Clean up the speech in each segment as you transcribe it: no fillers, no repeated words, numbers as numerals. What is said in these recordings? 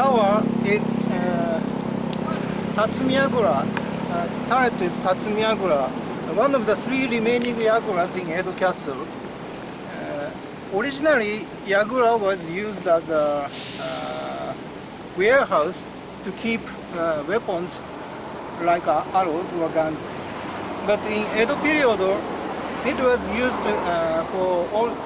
tower is Tatsumi Yagura. Turret is Tatsumi Yagura, one of the 3 remaining Yaguras in Edo Castle. Originally, Yagura was used as a warehouse to keep weapons like arrows or guns. But in Edo period, it was used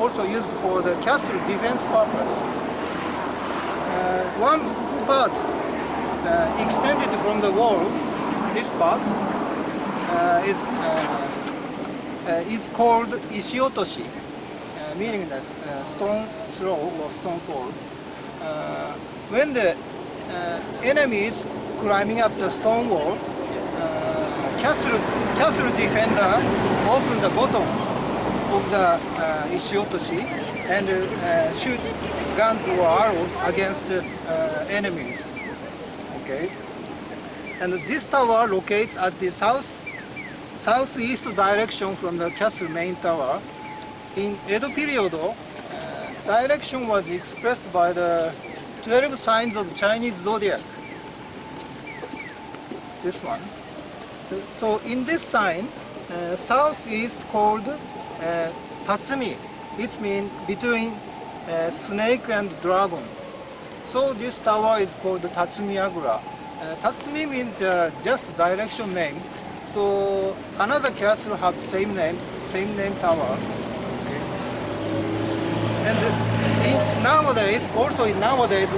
also used for the castle defense purpose. One part extended from the wall, this part is called ishiotoshi, meaning that stone throw or stone fall. When the enemy is climbing up the stone wall, castle defender open the bottom of the ishiotoshi and shoot guns or arrows against enemies. Okay, and this tower locates at the southeast direction from the castle main tower. In Edo period, direction was expressed by the 12 signs of Chinese zodiac. This one. So in this sign, southeast called Tatsumi. It means between snake and dragon. So this tower is called Tatsumi Yagura. Tatsumi means just direction name. So another castle have same name tower. Okay. And nowadays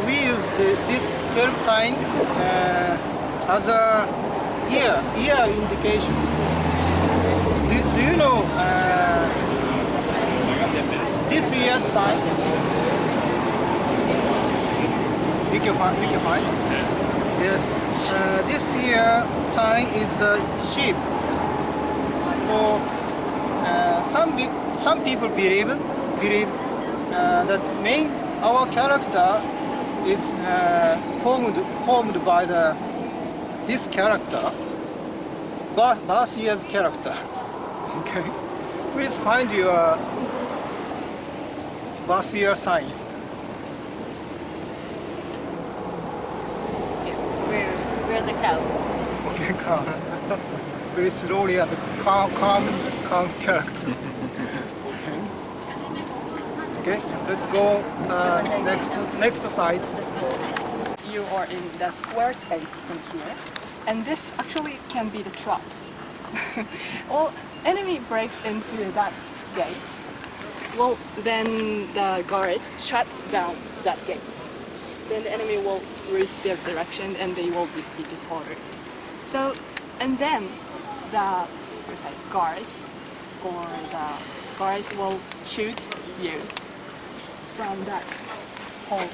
we use this 12 sign as a year indication. Do you know this year's sign? You can find? Yes. This year sign is sheep. So some people believe that our character is formed by this character, birth year's character. Okay. Please find your birth year sign. We're the cow. Okay, cow. Very slowly and calm character. Okay. Okay, let's go next side. You are in the square space in here, and this actually can be the trap. Well, enemy breaks into that gate. Well, then the guards shut down that gate. Then the enemy will lose their direction and they will be disordered. So, and then the guards will shoot you from that hole.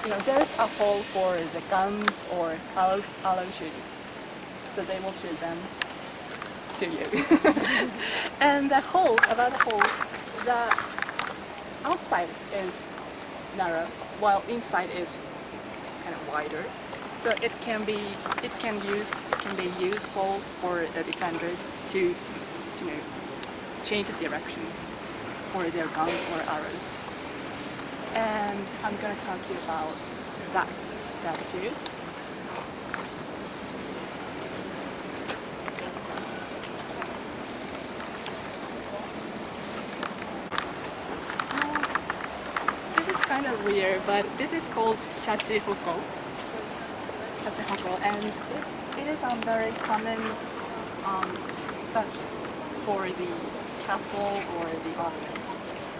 You know, there's a hole for the guns or arrow shooting. So they will shoot them to you. And the the outside is narrow, while inside is kind of wider. So it can be useful for the defenders to change the directions for their guns or arrows. And I'm going to talk to you about that statue. This is kind of weird, but this is called shachihoko. And it is a very common statue for the castle or the government.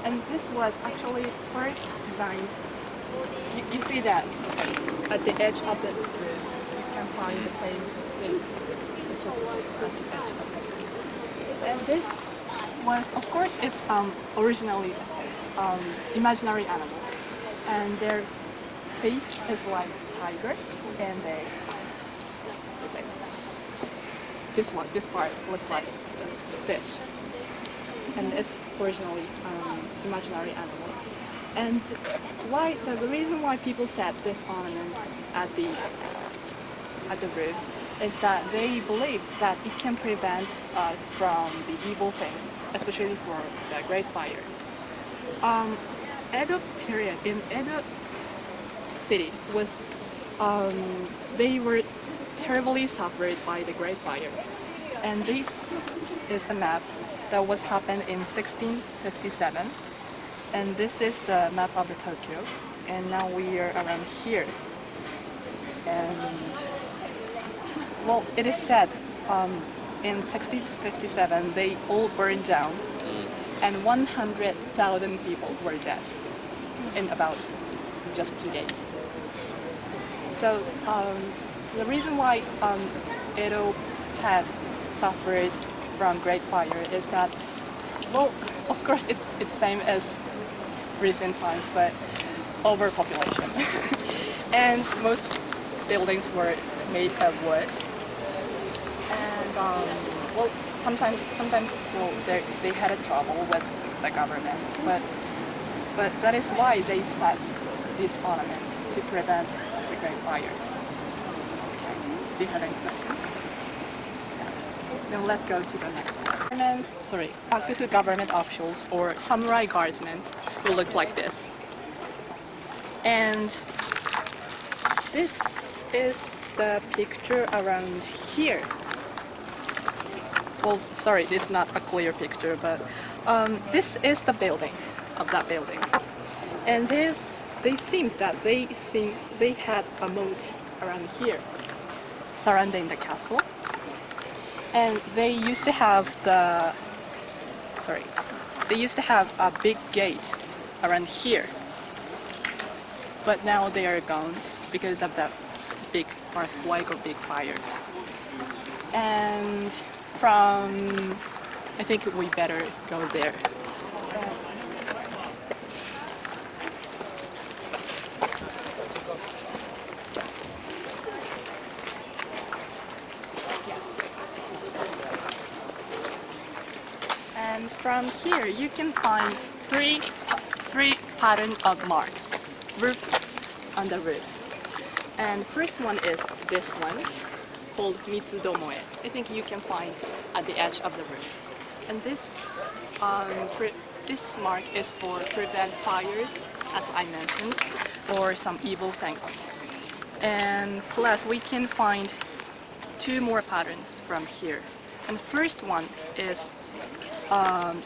And this was actually first designed. You see that at the edge of the roof, you can find the same thing. At the edge of it. And this was, of course, it's originally imaginary animal, and their face is like tiger, and this part looks like the fish, and it's originally imaginary animal. And the reason why people set this ornament at the roof is that they believed that it can prevent us from the evil things, especially for the Great Fire. Edo period in Edo city was they were terribly suffered by the Great Fire. And this is the map that was happened in 1657. And this is the map of the Tokyo. And now we are around here. And well, it is said in 1657 they all burned down, and 100,000 people were dead in about just 2 days. So the reason why Edo had suffered from Great Fire is that, well, of course it's same as recent times, but overpopulation, and most buildings were made of wood. And well, sometimes well, they had a trouble with the government, but that is why they set this ornament to prevent the Great Fires. Okay. Do you have any questions? Yeah. Then let's go to the next one. Bakufu government officials or samurai guardsmen will look like this. And this is the picture around here. Well, sorry, it's not a clear picture, but this is the building of that building. And they seems that they had a moat around here surrounding the castle. And they used to have a big gate around here. But now they are gone because of that big earthquake or big fire. And I think we better go there. Yes, it's much better. And from here you can find three pattern of marks, on the roof. And first one is this one, called Mitsudomoe. I think you can find at the edge of the roof. And this mark is for prevent fires, as I mentioned, or some evil things. And plus we can find two more patterns from here. And the first one is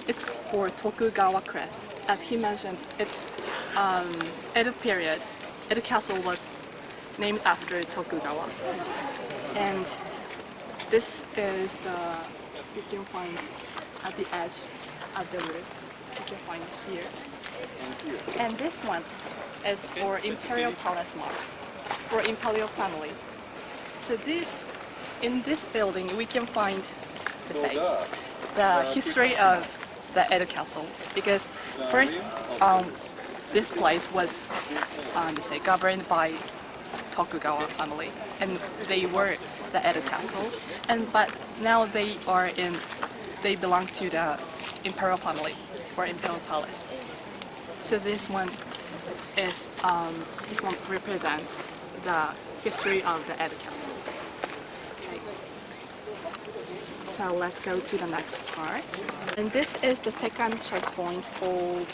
it's for Tokugawa crest. As he mentioned, it's Edo period. Edo Castle was named after Tokugawa. And this is you can find at the edge of the roof. You can find here. And this one is for Imperial Palace mark, for Imperial family. So in this building we can find the history of the Edo Castle, because first this place was governed by Tokugawa family, and they were the Edo Castle, but now they belong to the Imperial family or Imperial Palace. So this one represents the history of the Edo Castle. Okay. So let's go to the next part. And this is the second checkpoint called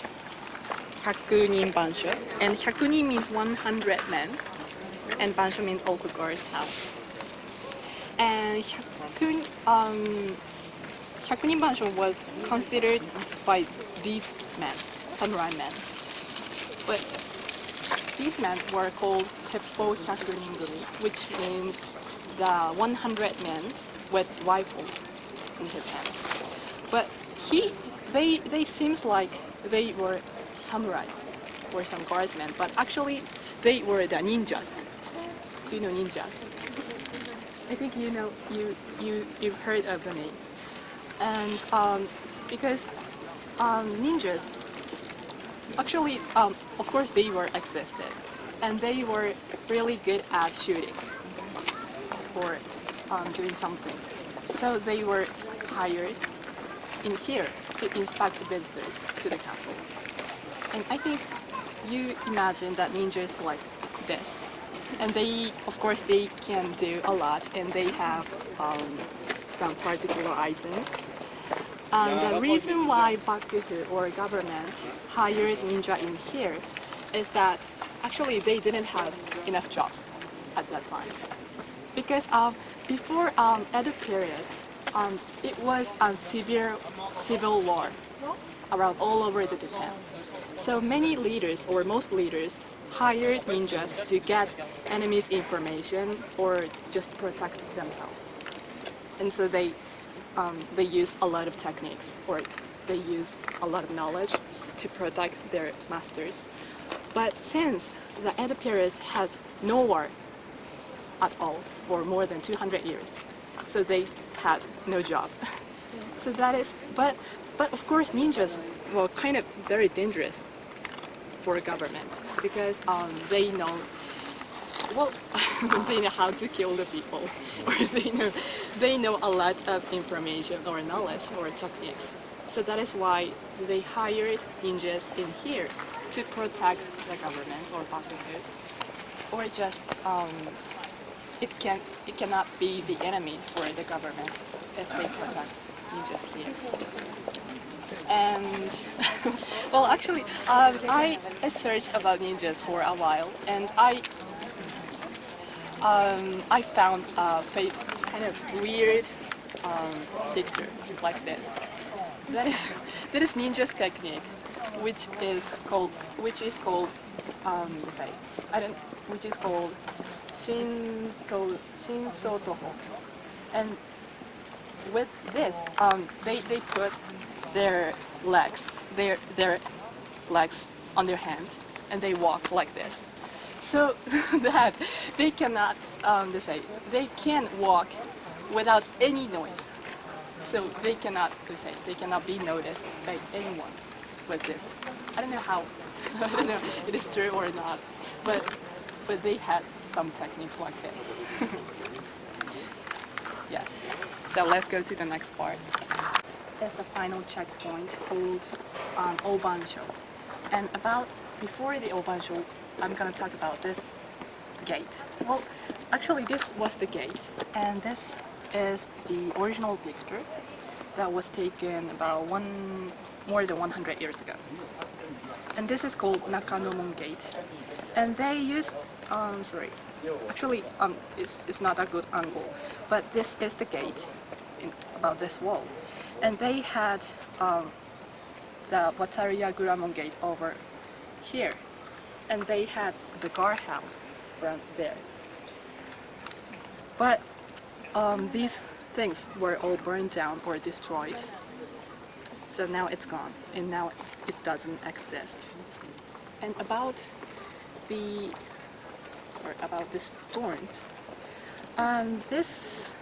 Hyakunin Bansho. And Hyakunin means 100 men. And Bansho means also guard's house. And Hyakunin Bansho was considered by these men, samurai men. But these men were called Teppo Hyakunin Gumi, which means the 100 men with rifles in his hands. But they seems like they were samurais or some guardsmen, but actually they were the ninjas. Do you know ninjas? I think you know, you've heard of the name. And because ninjas, actually, of course they were existed, and they were really good at shooting or doing something. So they were hired in here to inspect visitors to the castle. And I think you imagine that ninjas like this. And they, of course, they can do a lot, and they have some particular items. The reason why Bakufu or government hired ninja in here is that actually they didn't have enough jobs. at that time. Because before Edo period, it was a severe civil war around all over the Japan. So many leaders, or most leaders, hired ninjas to get enemies' information or just protect themselves. And so they use a lot of techniques, or they used a lot of knowledge to protect their masters. But since the Edo period has no war at all for more than 200 years, so they had no job. So that is, but of course ninjas were kind of very dangerous for a government because they know, well, they know how to kill the people, or they know a lot of information or knowledge or techniques. So that is why they hired ninjas in here to protect the government or fatherhood, or just it cannot be the enemy for the government if they protect ninjas here. And well, actually, I searched about ninjas for a while, and I found a kind of weird picture like this. That is ninja's technique, which is called Shinso Toho. And with this, they put their legs on their hands, and they walk like this. So that they cannot, they can walk without any noise. So they cannot be noticed by anyone with this. I don't know how, I don't know if it is true or not, but they had some techniques like this. Yes. So let's go to the next part. That's the final checkpoint called Obansho. And before the Obansho, I'm gonna talk about this gate. Well, actually this was the gate, and this is the original picture that was taken about more than 100 years ago. And this is called Nakanomon Gate. And they used, it's not a good angle, but this is the gate about this wall. And they had the Fujimi Yagura gate over here. And they had the guardhouse from there. But these things were all burned down or destroyed. So now it's gone, and now it doesn't exist. And about these thorns, this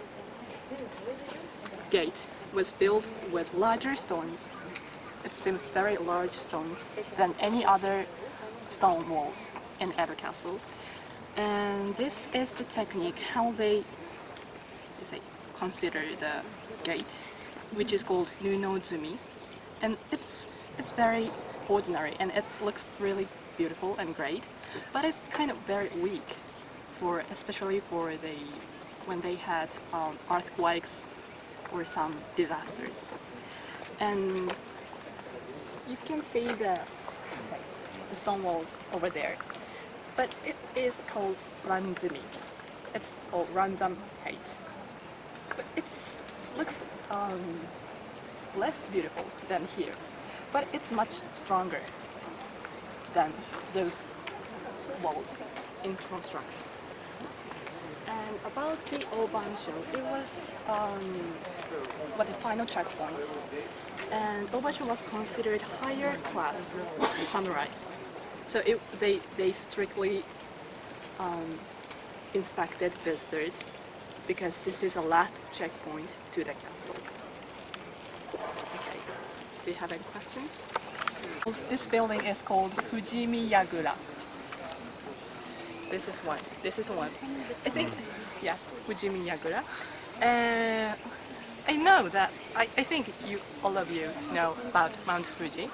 gate was built with larger stones. It seems very large stones than any other stone walls in Edo Castle. And this is the technique how they consider the gate, which is called Nunozumi. And it's very ordinary, and it looks really beautiful and great, but it's kind of very weak, especially for when they had earthquakes or some disasters. And you can see the stone walls over there, but it is called ranzumi. It's called random height, but it looks less beautiful than here, but it's much stronger than those walls in construction. And about the Obansho, it was the final checkpoint. And Obansho was considered higher class samurais. So they strictly inspected visitors because this is the last checkpoint to the castle. Okay, do you have any questions? This building is called Fujimi Yagura. This is one. I think, yes, Fujimi Yagura. I know that, I think all of you know about Mount Fuji.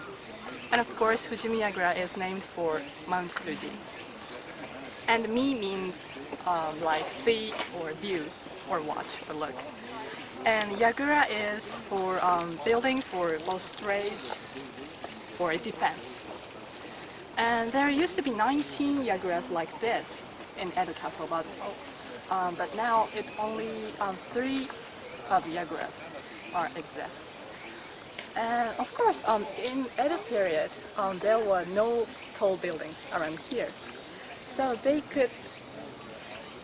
And of course, Fujimi Yagura is named for Mount Fuji. And Mi means like see or view or watch or look. And Yagura is for building for both straight or defense. And there used to be 19 Yaguras like this in Edo Castle, but now it only 3 of Yaguras are exist. And of course, in Edo period, there were no tall buildings around here, so they could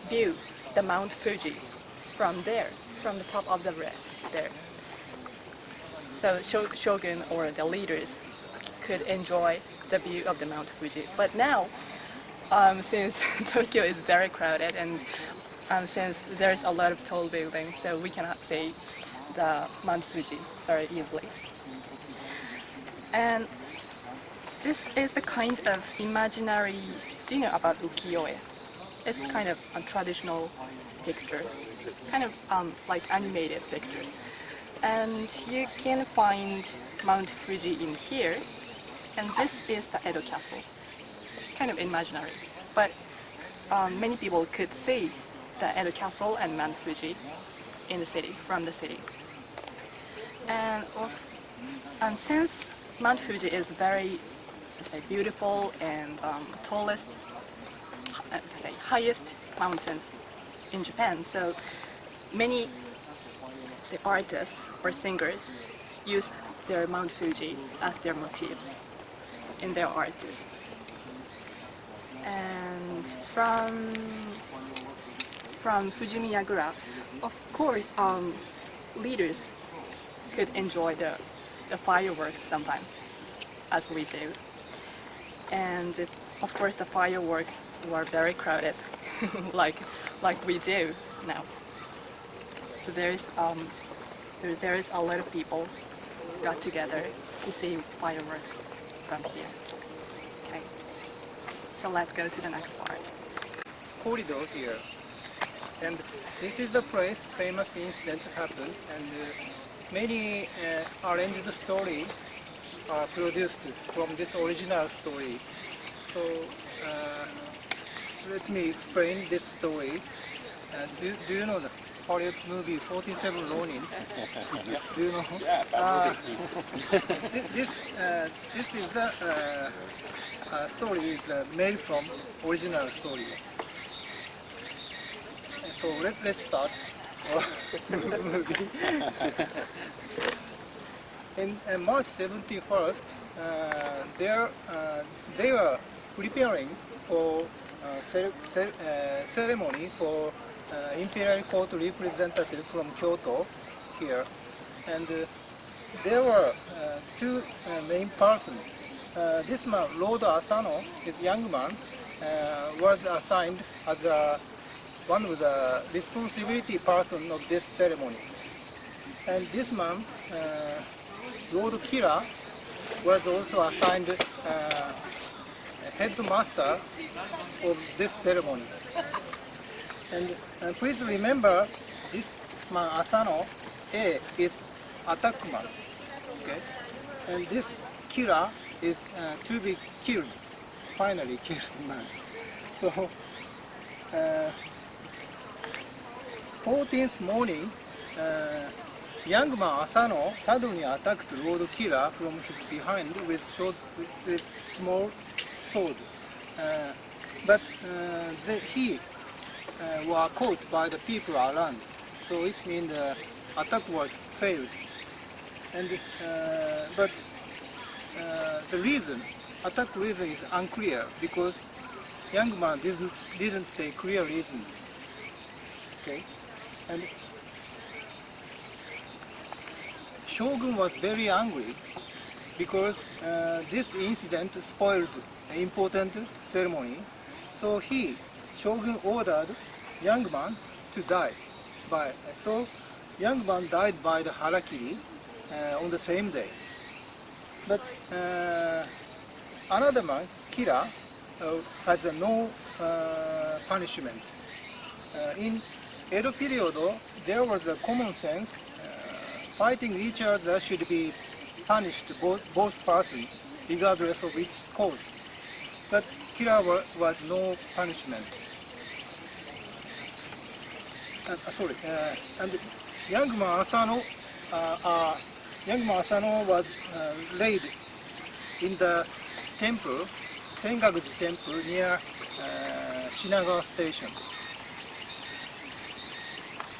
view the Mount Fuji from there, from the top of the red there. So shogun or the leaders could enjoy the view of the Mount Fuji. But now, since Tokyo is very crowded and since there's a lot of tall buildings, so we cannot see the Mount Fuji very easily. And this is the kind of imaginary, do you know about ukiyo-e? It's kind of a traditional picture, kind of like animated picture. And you can find Mount Fuji in here, and this is the Edo Castle, kind of imaginary. But many people could see the Edo Castle and Mount Fuji in the city, from the city. And since Mount Fuji is very, let's say, beautiful and tallest, let's say, highest mountains in Japan, so many, say, artists or singers use their Mount Fuji as their motifs in their artists. And from Fujimi Yagura, of course, leaders could enjoy the fireworks sometimes, as we do. And of course, the fireworks were very crowded, like we do now. So there is a lot of people got together to see fireworks from here. Okay, so let's go to the next part. Corridor here, and this is the place famous incident happened, and many arranged stories are produced from this original story. So let me explain this story. Do you know the Hollywood movie 47 Ronin? Do you know? This is the story is made from original story. So let's start the movie. In March 71st, they were preparing for ceremony for Imperial court representative from Kyoto here, and there were 2 main persons. This man, Lord Asano, this young man, was assigned as one of the responsibility person of this ceremony. And this man, Lord Kira, was also assigned headmaster of this ceremony. And please remember, this man Asano A is attack man, okay? And this Kira is to be killed, finally killed man. So 14th morning, young man Asano suddenly attacked Lord Kira from his behind with small sword, but he were caught by the people around, so it means the attack was failed. And but the attack reason is unclear because young man didn't say clear reason. Okay, and Shogun was very angry because this incident spoiled an important ceremony. So Shogun ordered young man to die. So young man died by the harakiri on the same day. But another man, Kira, has no punishment. In Edo period, there was a common sense. Fighting each other should be punished, both persons, regardless of its cause. But Kira was no punishment. And young man Asano was laid in the temple, Sengakuji temple near Shinagawa Station.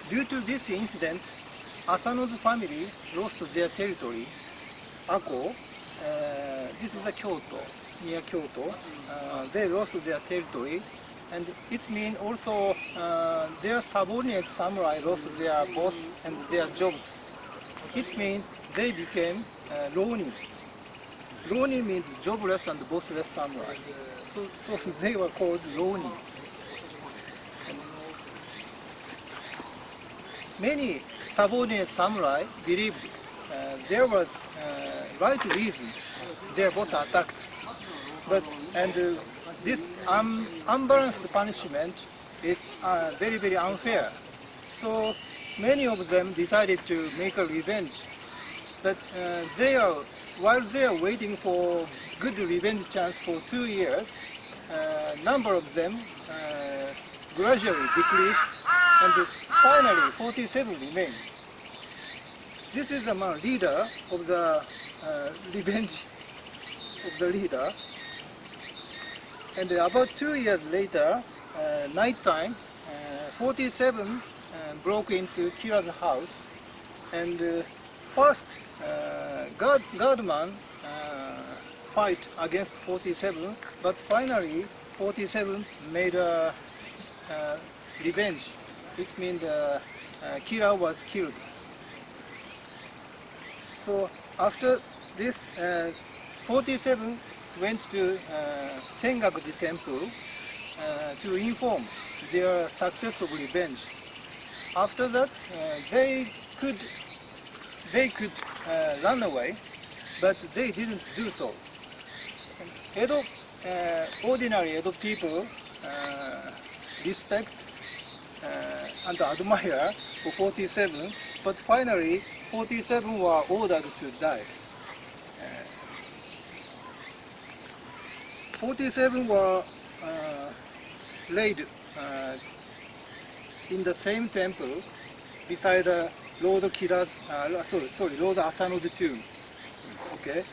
Due to this incident, Asano's family lost their territory. Ako, this is a Kyoto, near Kyoto. They lost their territory, and it means also their subordinate samurai lost their boss and their jobs. It means they became Ronin. Ronin means jobless and bossless samurai. So they were called Ronin. Many subordinate samurai believed there was right reason their boss attacked, but this unbalanced punishment is very unfair. So many of them decided to make a revenge, but while they are waiting for good revenge chance for 2 years, number of them gradually decreased, and finally 47 remained. This is the leader of the revenge of the leader. And about 2 years later, night time, 47 broke into Kira's house, and first guardman fight against 47, but finally 47 made a revenge. It means Kira was killed. So after this, 47 went to Sengakuji temple to inform their success of revenge. After that, they could run away, but they didn't do so. Ordinary Edo people respect and admire for 47, but finally 47 were ordered to die. 47 were laid in the same temple beside Lord Lord Asano's tomb. Okay,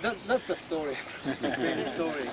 that's the story. Main story.